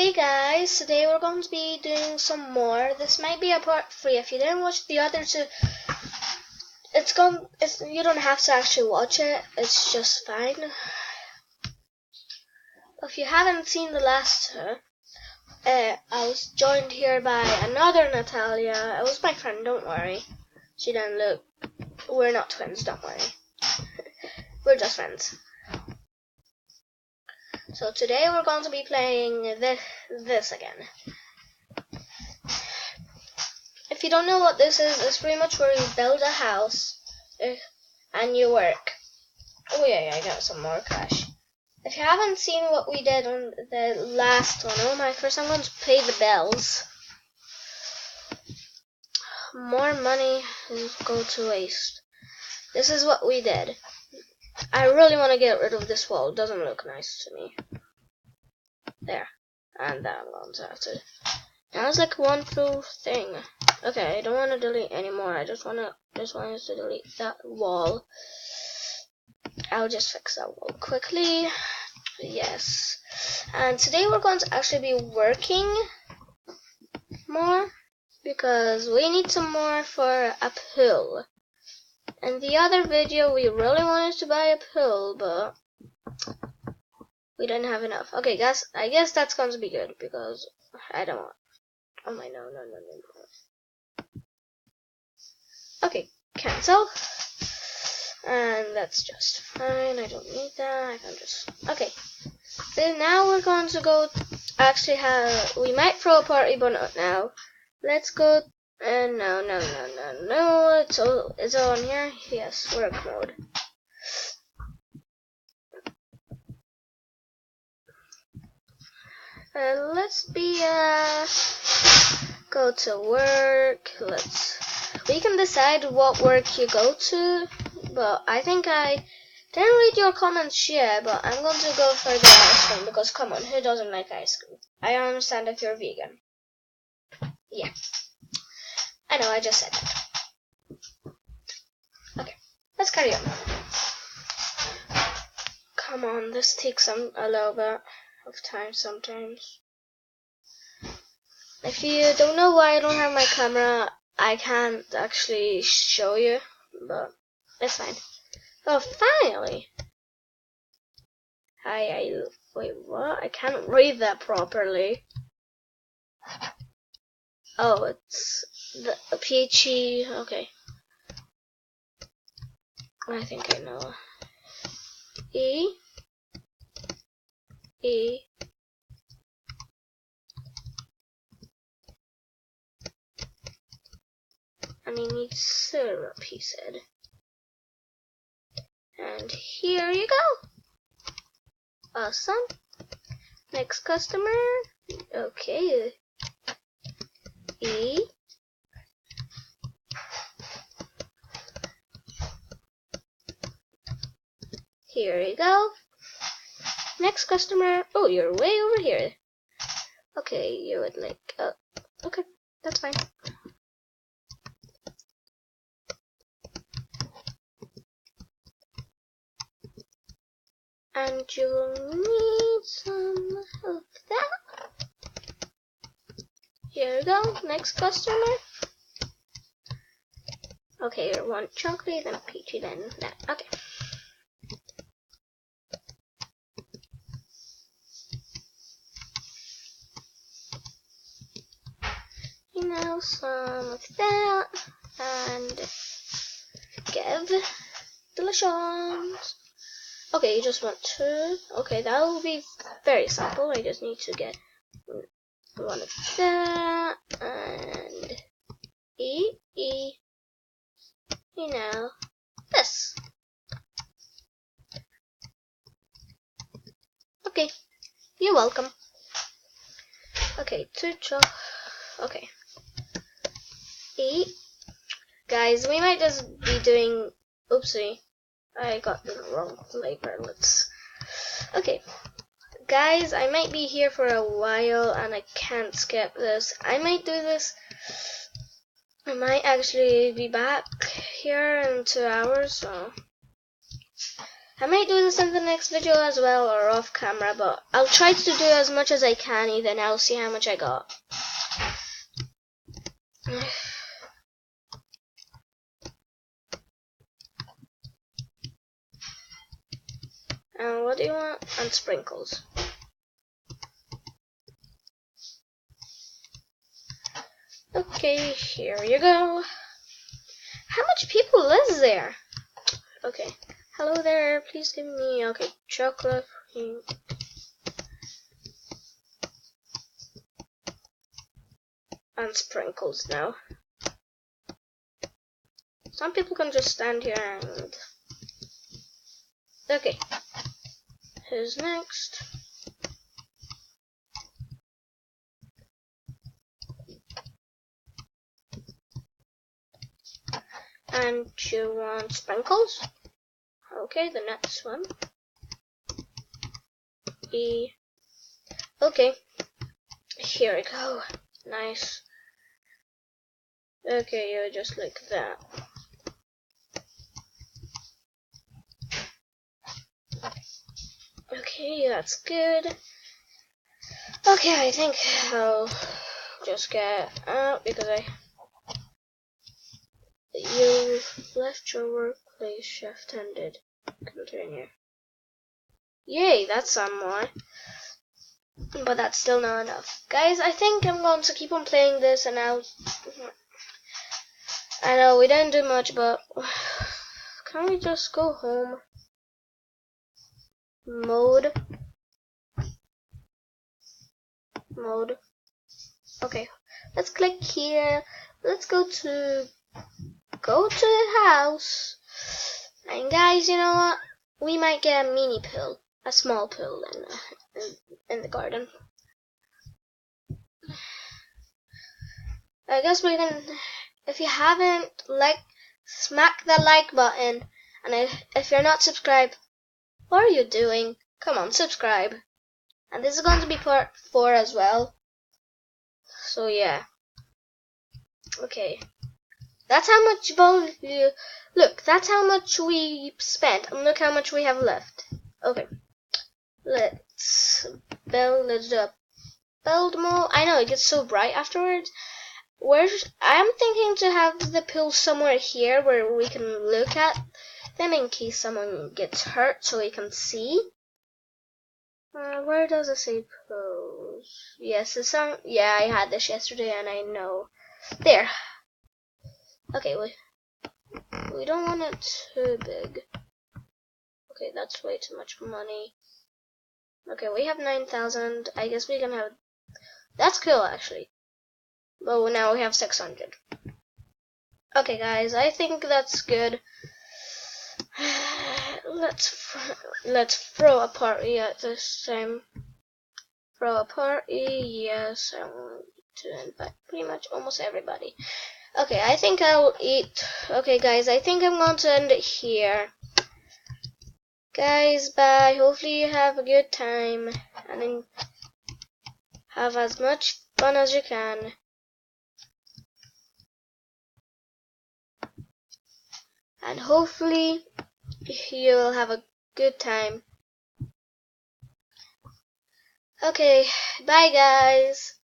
Hey guys, today we're going to be doing some more. This might be a part 3. If you didn't watch the other two, you don't have to actually watch it. It's just fine. If you haven't seen the last two, I was joined here by another Natalia. It was my friend, don't worry. She didn't look. We're not twins, don't worry. We're just friends. So today we're going to be playing this again. If you don't know what this is, it's pretty much where you build a house and you work. Oh yeah, I got some more cash. If you haven't seen what we did on the last one, oh my, first I'm going to pay the bills. More money go to waste. This is what we did. I really want to get rid of this wall. It doesn't look nice to me. There. And that I'm going to have to. Now it's like one full thing. Okay, I don't want to delete anymore. I just wanted to delete that wall. I'll just fix that wall quickly. Yes. And today we're going to actually be working more because we need some more for a pool. In the other video, we really wanted to buy a pool, but we didn't have enough. Okay, guys, I guess that's going to be good because I don't want. Oh my, no. Okay, cancel. And that's just fine. I don't need that. I can just. Okay. Then now we're going to go. Actually, we might throw a party, but not now. Let's go. No. It's all on here. Yes, work mode. Let's go to work. We can decide what work you go to, but I think I didn't read your comments yet, but I'm going to go for the ice cream because come on, who doesn't like ice cream? I understand if you're vegan. Yeah. I know, I just said that. Okay, let's carry on. Come on, this takes a little bit of time sometimes. If you don't know why I don't have my camera, I can't actually show you, but it's fine. Oh, finally! Wait, what? I can't read that properly. Oh, it's the PHE, okay. I think I know. E. And he needs syrup, he said. And here you go. Awesome. Next customer. Okay. E. Here you go. Next customer. Oh, you're way over here. Okay, you would like. Okay, that's fine. And you will need some of that. Here you go. Next customer. Okay, you want chocolate, then peachy, then that. Okay. You know, some of that, and give delicious. Okay, you just want 2. Okay, that will be very simple. I just need to get one of that, and you know, this. Okay, you're welcome. Okay, 2 chocolate. Okay. Guys, we might just be doing. Oopsie. I got the wrong flavor. Okay. Guys, I might be here for a while and I can't skip this. I might do this. I might actually be back here in 2 hours, so I might do this in the next video as well, or off camera, but I'll try to do as much as I can, even I'll see how much I got. And what do you want? And sprinkles. Okay, here you go. How much people lives there? Okay. Hello there, please give me, okay, chocolate. And sprinkles now. Some people can just stand here and... Okay. Who's next? And you want sprinkles? Okay, the next one. Okay. Here we go. Nice. Okay, you're just like that. Okay, that's good. Okay, I think I'll just get out because you left your workplace shift ended. Continue. Yay, that's some more. But that's still not enough. Guys, I think I'm going to keep on playing this, and I know we didn't do much, but can we just go home? Mode. Okay, let's click here. Let's go to the house. And guys, you know what? We might get a mini pill, a small pill in the garden. I guess we can. If you haven't, smack the like button, and if you're not subscribed, what are you doing? Come on, subscribe. And this is going to be part 4 as well. So yeah. Okay. That's how much look, that's how much we spent, and look how much we have left. Okay. Let's do a build mode. I know it gets so bright afterwards. I'm thinking to have the pills somewhere here where we can look at them in case someone gets hurt, so we can see. Where does it say pills? Yes, it's on. Yeah, I had this yesterday, and I know. There. Okay, we don't want it too big. Okay, that's way too much money. Okay, we have 9,000. I guess we can have. That's cool, actually. But now we have 600. Okay, guys, I think that's good. Let's throw a party at this time. Throw a party. Yes, I want to invite pretty much almost everybody. Okay, I think I'll eat. Okay, guys, I think I'm going to end it here. Guys, bye. Hopefully you have a good time and then have as much fun as you can. And hopefully you'll have a good time. Okay, bye guys.